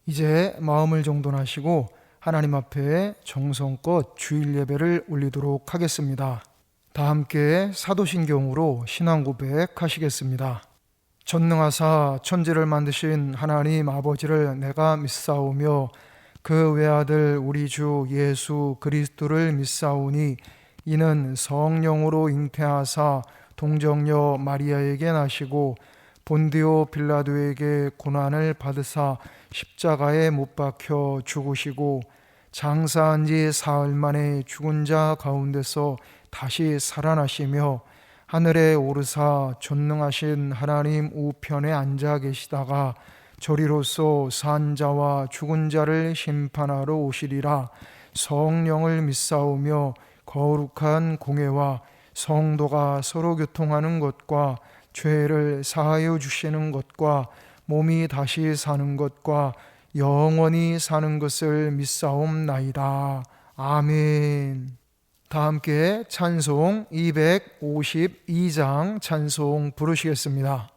이제 마음을 정돈하시고 하나님 앞에 정성껏 주일 예배를 올리도록 하겠습니다. 다 함께 사도신경으로 신앙 고백하시겠습니다. 전능하사 천지를 만드신 하나님 아버지를 내가 믿사오며 그 외아들 우리 주 예수 그리스도를 믿사오니 이는 성령으로 잉태하사 동정녀 마리아에게 나시고 본디오 빌라도에게 고난을 받으사 십자가에 못 박혀 죽으시고 장사한 지 사흘 만에 죽은 자 가운데서 다시 살아나시며 하늘에 오르사 전능하신 하나님 우편에 앉아 계시다가 저리로서 산 자와 죽은 자를 심판하러 오시리라. 성령을 믿사오며 거룩한 공회와 성도가 서로 교통하는 것과 죄를 사하여 주시는 것과 몸이 다시 사는 것과 영원히 사는 것을 믿사옵나이다. 아멘. 다 함께 찬송 252장 찬송 부르시겠습니다.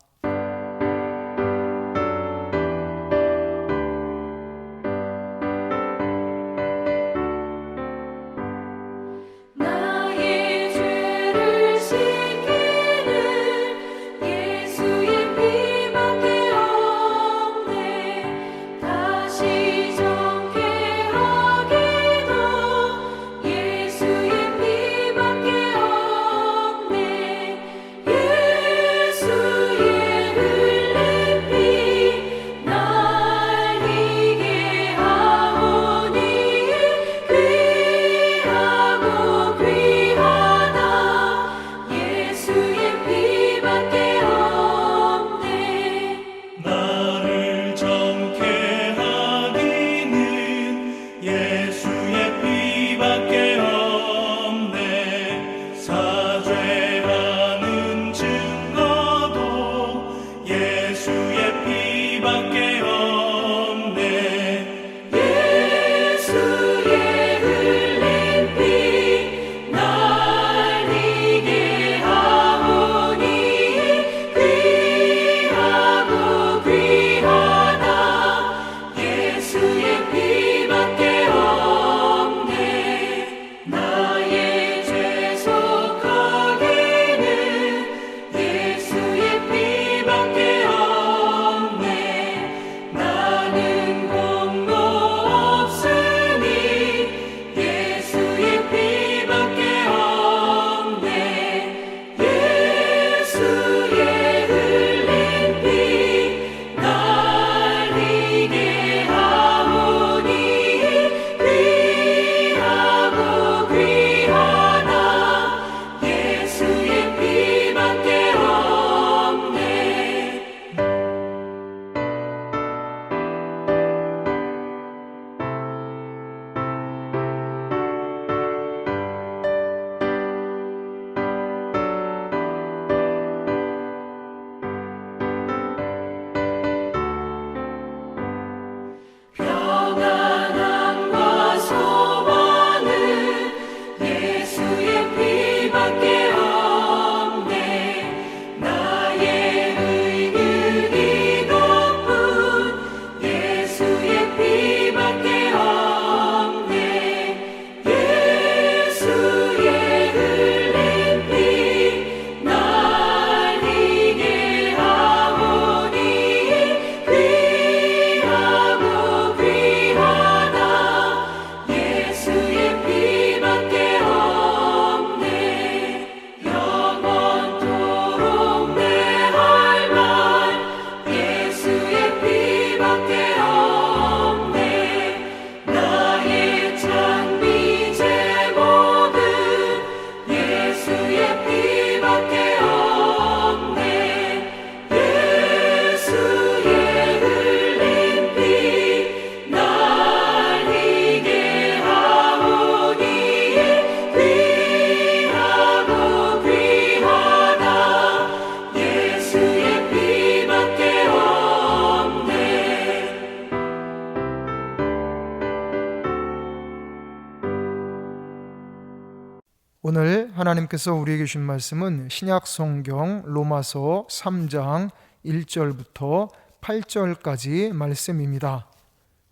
오늘 하나님께서 우리에게 주신 말씀은 신약 성경 로마서 3장 1절부터 8절까지 말씀입니다.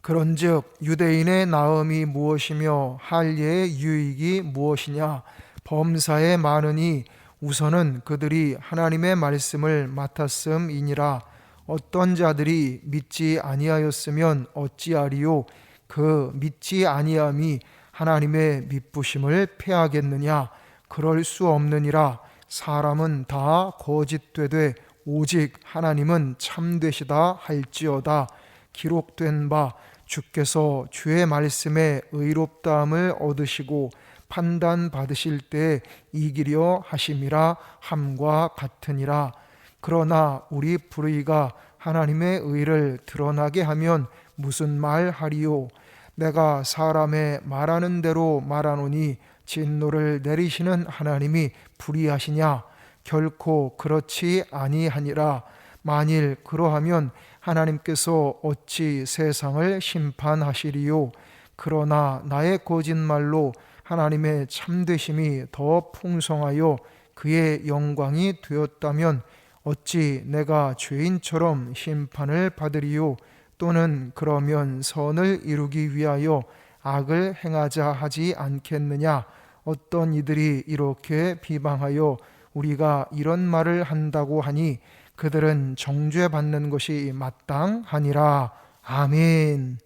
그런즉 유대인의 나음이 무엇이며 할례의 유익이 무엇이냐? 범사에 많으니 우선은 그들이 하나님의 말씀을 맡았음이니라. 어떤 자들이 믿지 아니하였으면 어찌하리요? 그 믿지 아니함이 하나님의 미쁘심을 패하겠느냐? 그럴 수 없느니라. 사람은 다 거짓되되 오직 하나님은 참되시다 할지어다. 기록된 바 주께서 주의 말씀에 의롭다함을 얻으시고 판단 받으실 때 이기려 하심이라 함과 같으니라. 그러나 우리 불의가 하나님의 의를 드러나게 하면 무슨 말 하리요? 내가 사람의 말하는 대로 말하노니 진노를 내리시는 하나님이 불의하시냐? 결코 그렇지 아니하니라. 만일 그러하면 하나님께서 어찌 세상을 심판하시리요? 그러나 나의 거짓말로 하나님의 참되심이 더 풍성하여 그의 영광이 되었다면 어찌 내가 죄인처럼 심판을 받으리요? 또는 그러면 선을 이루기 위하여 악을 행하자 하지 않겠느냐? 어떤 이들이 이렇게 비방하여 우리가 이런 말을 한다고 하니 그들은 정죄받는 것이 마땅하니라. 아멘.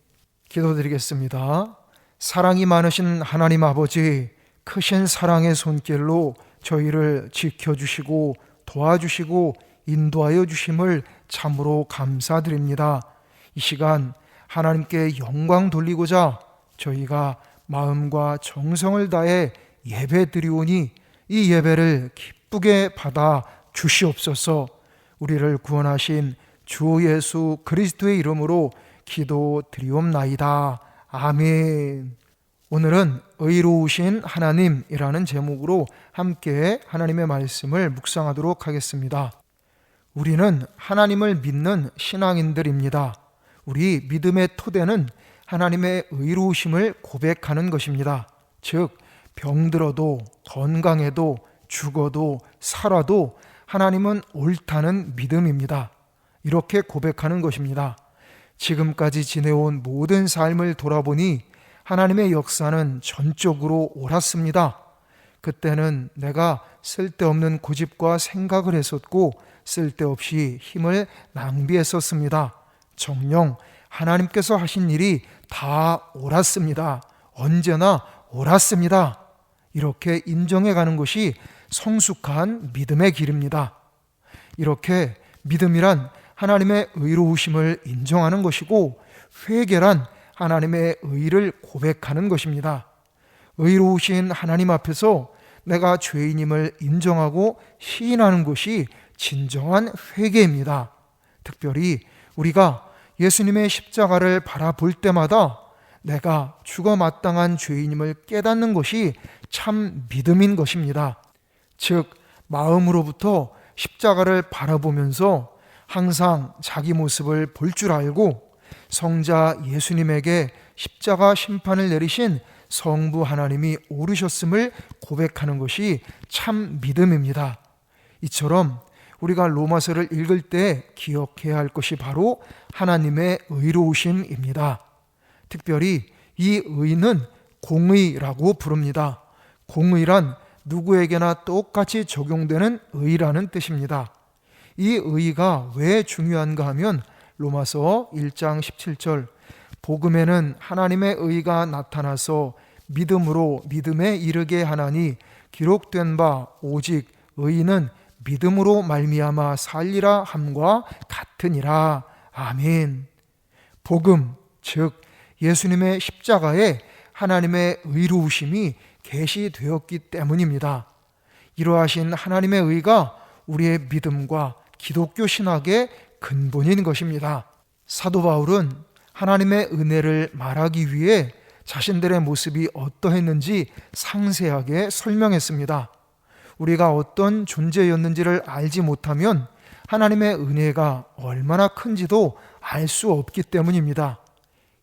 기도드리겠습니다. 사랑이 많으신 하나님 아버지, 크신 사랑의 손길로 저희를 지켜주시고 도와주시고 인도하여 주심을 참으로 감사드립니다. 이 시간 하나님께 영광 돌리고자 저희가 마음과 정성을 다해 예배 드리오니 이 예배를 기쁘게 받아 주시옵소서. 우리를 구원하신 주 예수 그리스도의 이름으로 기도드리옵나이다. 아멘. 오늘은 의로우신 하나님이라는 제목으로 함께 하나님의 말씀을 묵상하도록 하겠습니다. 우리는 하나님을 믿는 신앙인들입니다. 우리 믿음의 토대는 하나님의 의로우심을 고백하는 것입니다. 즉 병들어도 건강해도 죽어도 살아도 하나님은 옳다는 믿음입니다. 이렇게 고백하는 것입니다. 지금까지 지내온 모든 삶을 돌아보니 하나님의 역사는 전적으로 옳았습니다. 그때는 내가 쓸데없는 고집과 생각을 했었고 쓸데없이 힘을 낭비했었습니다. 정녕 하나님께서 하신 일이 다 옳았습니다. 언제나 옳았습니다. 이렇게 인정해가는 것이 성숙한 믿음의 길입니다. 이렇게 믿음이란 하나님의 의로우심을 인정하는 것이고 회개란 하나님의 의를 고백하는 것입니다. 의로우신 하나님 앞에서 내가 죄인임을 인정하고 시인하는 것이 진정한 회개입니다. 특별히 우리가 예수님의 십자가를 바라볼 때마다 내가 죽어 마땅한 죄인임을 깨닫는 것이 참 믿음인 것입니다. 즉 마음으로부터 십자가를 바라보면서 항상 자기 모습을 볼 줄 알고 성자 예수님에게 십자가 심판을 내리신 성부 하나님이 옳으셨음을 고백하는 것이 참 믿음입니다. 이처럼 우리가 로마서를 읽을 때 기억해야 할 것이 바로 하나님의 의로우심입니다. 특별히 이 의는 공의라고 부릅니다. 공의란 누구에게나 똑같이 적용되는 의라는 뜻입니다. 이 의가 왜 중요한가 하면 로마서 1장 17절 복음에는 하나님의 의가 나타나서 믿음으로 믿음에 이르게 하나니 기록된 바 오직 의인은 믿음으로 말미암아 살리라 함과 같으니라. 아멘. 복음, 즉 예수님의 십자가에 하나님의 의로우심이 계시되었기 때문입니다. 이러하신 하나님의 의가 우리의 믿음과 기독교 신학의 근본인 것입니다. 사도 바울은 하나님의 은혜를 말하기 위해 자신들의 모습이 어떠했는지 상세하게 설명했습니다. 우리가 어떤 존재였는지를 알지 못하면 하나님의 은혜가 얼마나 큰지도 알 수 없기 때문입니다.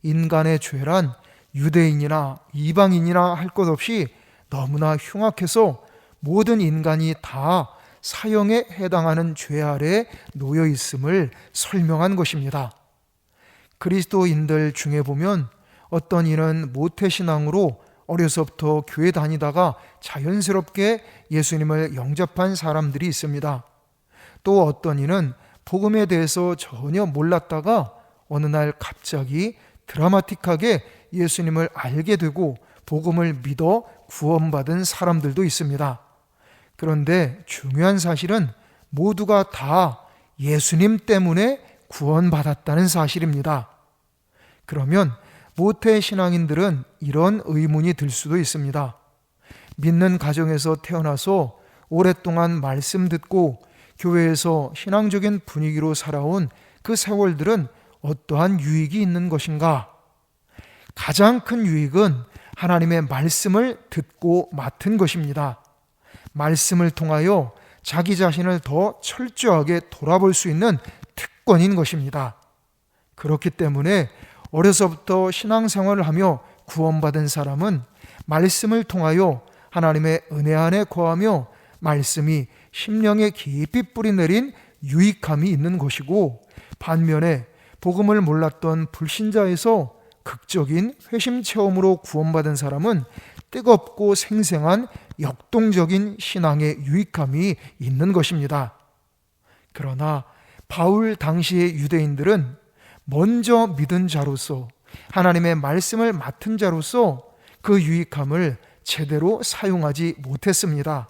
인간의 죄란 유대인이나 이방인이나 할 것 없이 너무나 흉악해서 모든 인간이 다 사형에 해당하는 죄 아래 놓여 있음을 설명한 것입니다. 그리스도인들 중에 보면 어떤 이는 모태신앙으로 어려서부터 교회 다니다가 자연스럽게 예수님을 영접한 사람들이 있습니다. 또 어떤 이는 복음에 대해서 전혀 몰랐다가 어느 날 갑자기 드라마틱하게 예수님을 알게 되고 복음을 믿어 구원받은 사람들도 있습니다. 그런데 중요한 사실은 모두가 다 예수님 때문에 구원받았다는 사실입니다. 그러면 모태신앙인들은 이런 의문이 들 수도 있습니다. 믿는 가정에서 태어나서 오랫동안 말씀 듣고 교회에서 신앙적인 분위기로 살아온 그 세월들은 어떠한 유익이 있는 것인가? 가장 큰 유익은 하나님의 말씀을 듣고 맡은 것입니다. 말씀을 통하여 자기 자신을 더 철저하게 돌아볼 수 있는 특권인 것입니다. 그렇기 때문에 어려서부터 신앙생활을 하며 구원받은 사람은 말씀을 통하여 하나님의 은혜 안에 거하며 말씀이 심령에 깊이 뿌리내린 유익함이 있는 것이고, 반면에 복음을 몰랐던 불신자에서 극적인 회심 체험으로 구원받은 사람은 뜨겁고 생생한 역동적인 신앙의 유익함이 있는 것입니다. 그러나 바울 당시의 유대인들은 먼저 믿은 자로서 하나님의 말씀을 맡은 자로서 그 유익함을 제대로 사용하지 못했습니다.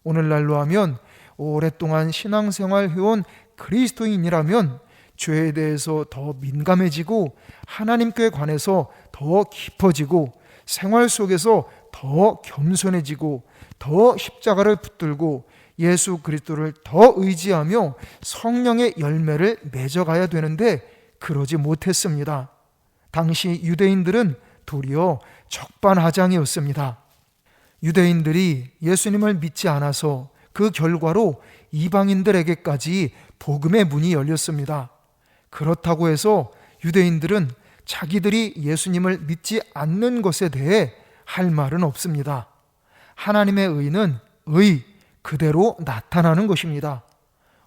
오늘날로 하면 오랫동안 신앙생활 해온 그리스도인이라면 죄에 대해서 더 민감해지고 하나님께 관해서 더 깊어지고 생활 속에서 더 겸손해지고 더 십자가를 붙들고 예수 그리스도를 더 의지하며 성령의 열매를 맺어가야 되는데 그러지 못했습니다. 당시 유대인들은 도리어 적반하장이었습니다. 유대인들이 예수님을 믿지 않아서 그 결과로 이방인들에게까지 복음의 문이 열렸습니다. 그렇다고 해서 유대인들은 자기들이 예수님을 믿지 않는 것에 대해 할 말은 없습니다. 하나님의 의는 의 그대로 나타나는 것입니다.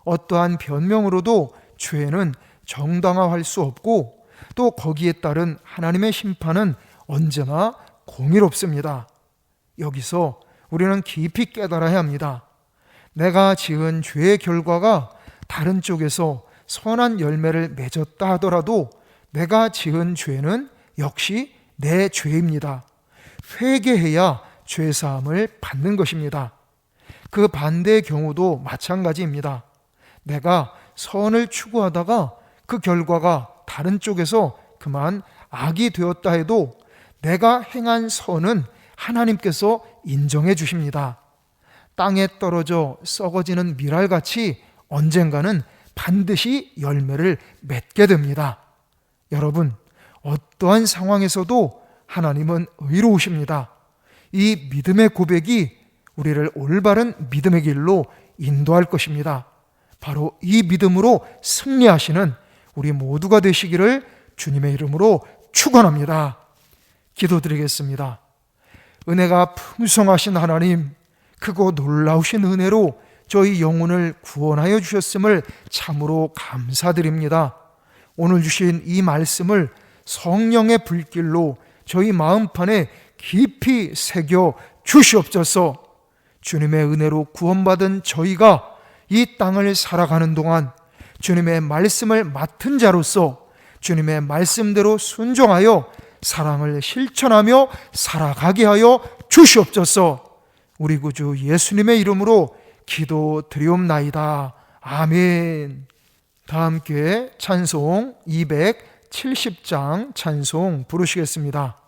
어떠한 변명으로도 죄는 정당화할 수 없고 또 거기에 따른 하나님의 심판은 언제나 공의롭습니다. 여기서 우리는 깊이 깨달아야 합니다. 내가 지은 죄의 결과가 다른 쪽에서 선한 열매를 맺었다 하더라도 내가 지은 죄는 역시 내 죄입니다. 회개해야 죄사함을 받는 것입니다. 그 반대의 경우도 마찬가지입니다. 내가 선을 추구하다가 그 결과가 다른 쪽에서 그만 악이 되었다 해도 내가 행한 선은 하나님께서 인정해 주십니다. 땅에 떨어져 썩어지는 밀알같이 언젠가는 반드시 열매를 맺게 됩니다. 여러분, 어떠한 상황에서도 하나님은 의로우십니다. 이 믿음의 고백이 우리를 올바른 믿음의 길로 인도할 것입니다. 바로 이 믿음으로 승리하시는 우리 모두가 되시기를 주님의 이름으로 축원합니다. 기도드리겠습니다. 은혜가 풍성하신 하나님, 크고 놀라우신 은혜로 저희 영혼을 구원하여 주셨음을 참으로 감사드립니다. 오늘 주신 이 말씀을 성령의 불길로 저희 마음판에 깊이 새겨 주시옵소서. 주님의 은혜로 구원받은 저희가 이 땅을 살아가는 동안 주님의 말씀을 맡은 자로서 주님의 말씀대로 순종하여 사랑을 실천하며 살아가게 하여 주시옵소서. 우리 구주 예수님의 이름으로 기도드리옵나이다. 아멘. 다 함께 찬송 270장 찬송 부르시겠습니다.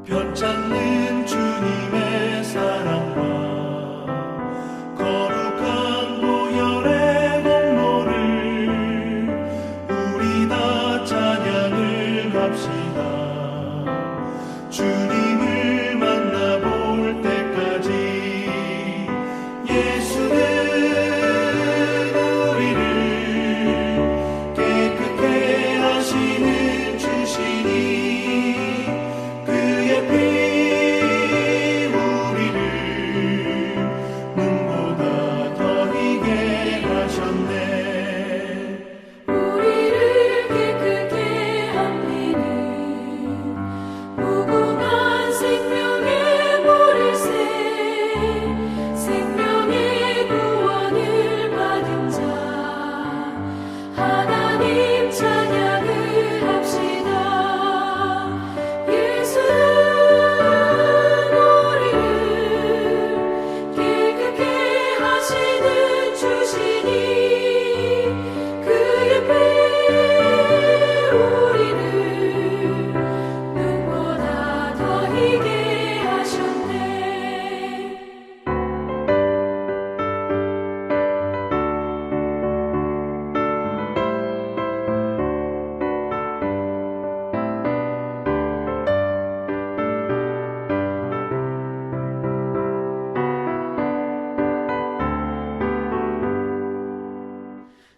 변찮는 주님의 사랑과 거룩한 보혈의 공로를 우리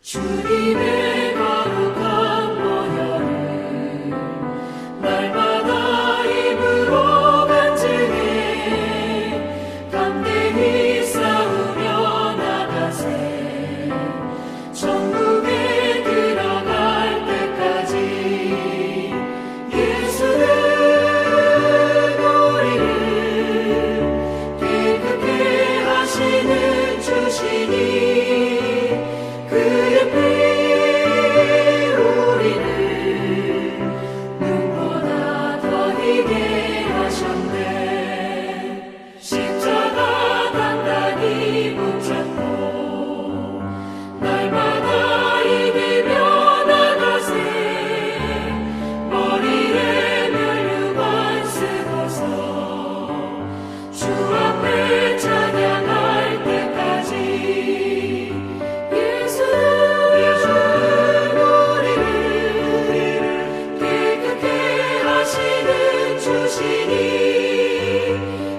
주님의 거룩한 보혈을 날마다 입으로 간증해 담대히 싸우며 나가세 천국에 들어갈 때까지 예수는 우리를 깨끗게 하시는 주시니 그의 피 우리를 눈보다 더 희게 하셨네 십자가 단단히 붙잡고 날마다 이기며 나가세 머리에 면류관 쓰고서 주 앞에 찬양할 때까지 예수는 우리를 깨끗게 하시는 주시니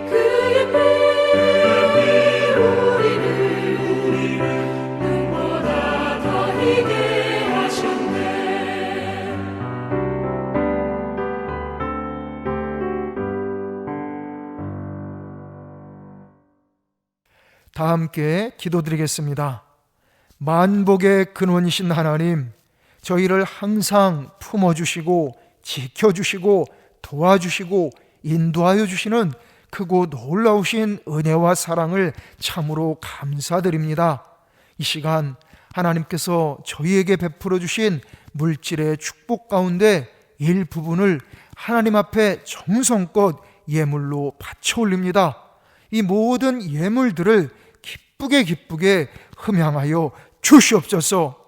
그의 피 우리를 눈보다 더 희게 하셨네 다 함께 기도드리겠습니다. 만복의 근원이신 하나님, 저희를 항상 품어주시고 지켜주시고 도와주시고 인도하여 주시는 크고 놀라우신 은혜와 사랑을 참으로 감사드립니다. 이 시간 하나님께서 저희에게 베풀어 주신 물질의 축복 가운데 일부분을 하나님 앞에 정성껏 예물로 바쳐 올립니다. 이 모든 예물들을 기쁘게 흠양하여 주시옵소서.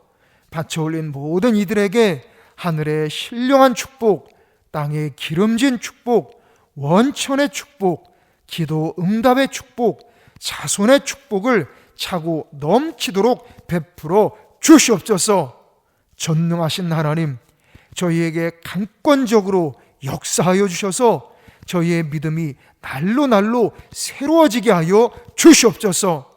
바쳐 올린 모든 이들에게 하늘의 신령한 축복, 땅의 기름진 축복, 원천의 축복, 기도 응답의 축복, 자손의 축복을 차고 넘치도록 베풀어 주시옵소서. 전능하신 하나님, 저희에게 강권적으로 역사하여 주셔서 저희의 믿음이 날로 새로워지게 하여 주시옵소서.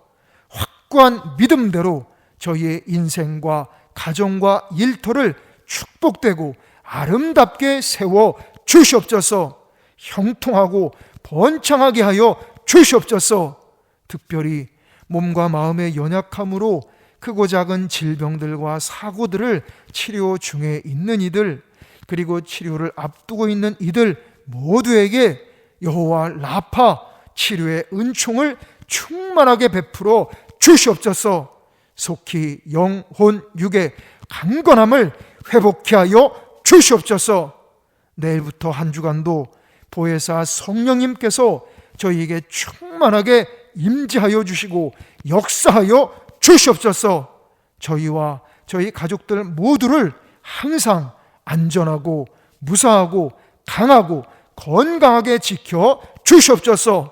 확고한 믿음대로 저희의 인생과 가정과 일터를 축복되고 아름답게 세워 주시옵소서. 형통하고 번창하게 하여 주시옵소서. 특별히 몸과 마음의 연약함으로 크고 작은 질병들과 사고들을 치료 중에 있는 이들, 그리고 치료를 앞두고 있는 이들 모두에게 여호와 라파 치료의 은총을 충만하게 베풀어 주시옵소서. 속히 영혼 육의 강건함을 회복케 하여 주시옵소서. 내일부터 한 주간도 보혜사 성령님께서 저희에게 충만하게 임재하여 주시고 역사하여 주시옵소서. 저희와 저희 가족들 모두를 항상 안전하고 무사하고 강하고 건강하게 지켜 주시옵소서.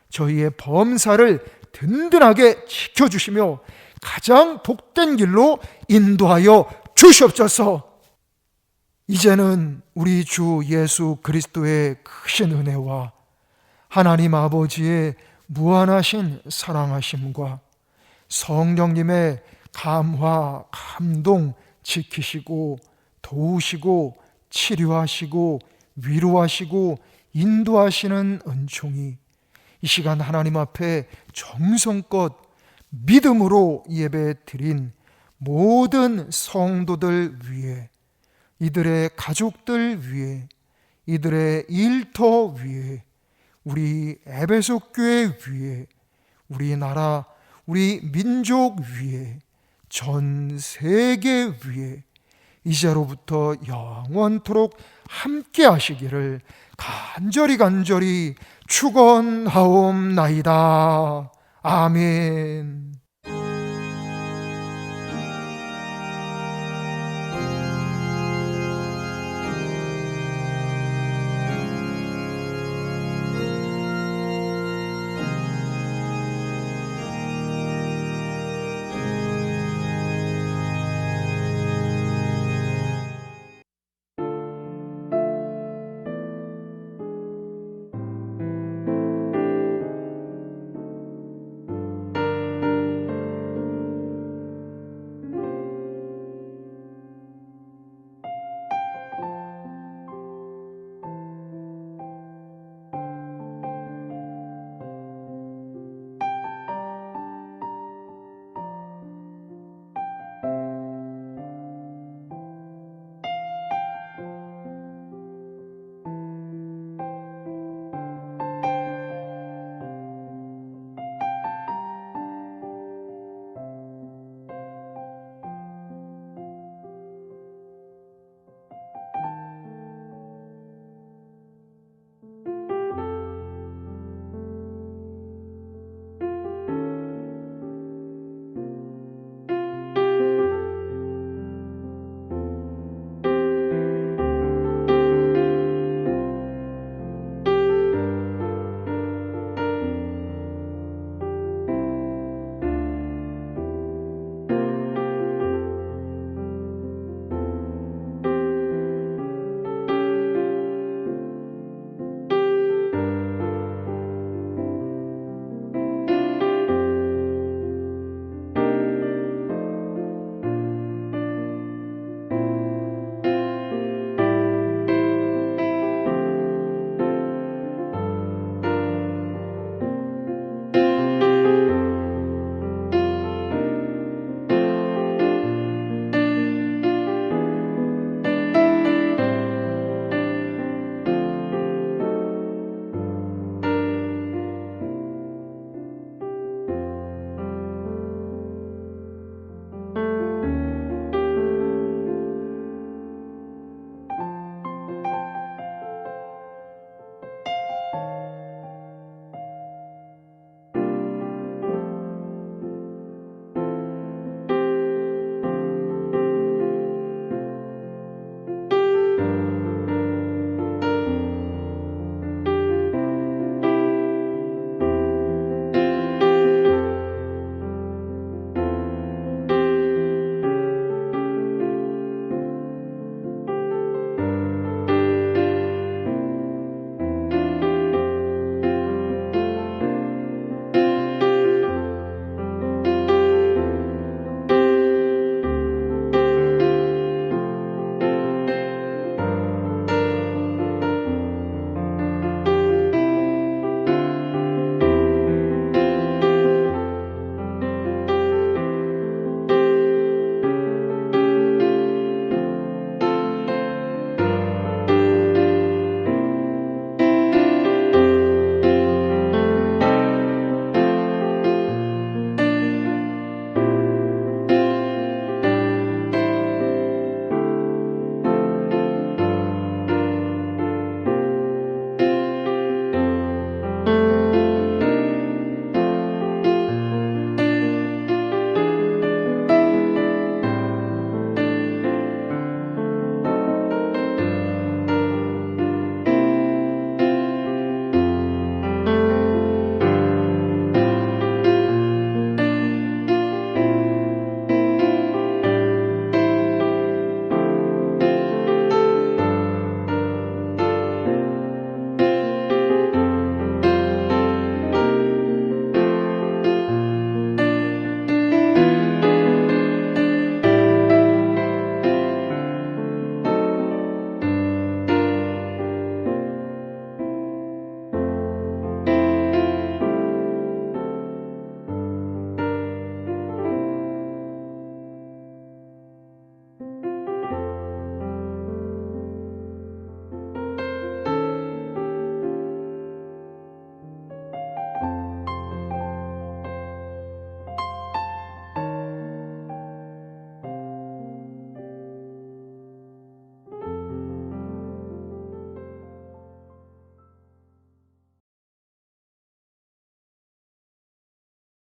저희의 범사를 든든하게 지켜주시며 가장 복된 길로 인도하여 주시옵소서. 이제는 우리 주 예수 그리스도의 크신 은혜와 하나님 아버지의 무한하신 사랑하심과 성령님의 감화, 감동 지키시고 도우시고 치료하시고 위로하시고 인도하시는 은총이 이 시간 하나님 앞에 정성껏 믿음으로 예배 드린 모든 성도들 위에, 이들의 가족들 위에, 이들의 일터 위에, 우리 에베소 교회 위에, 우리나라, 우리 민족 위에, 전 세계 위에 이제로부터 영원토록 함께 하시기를 간절히 축원하옵나이다. 아멘.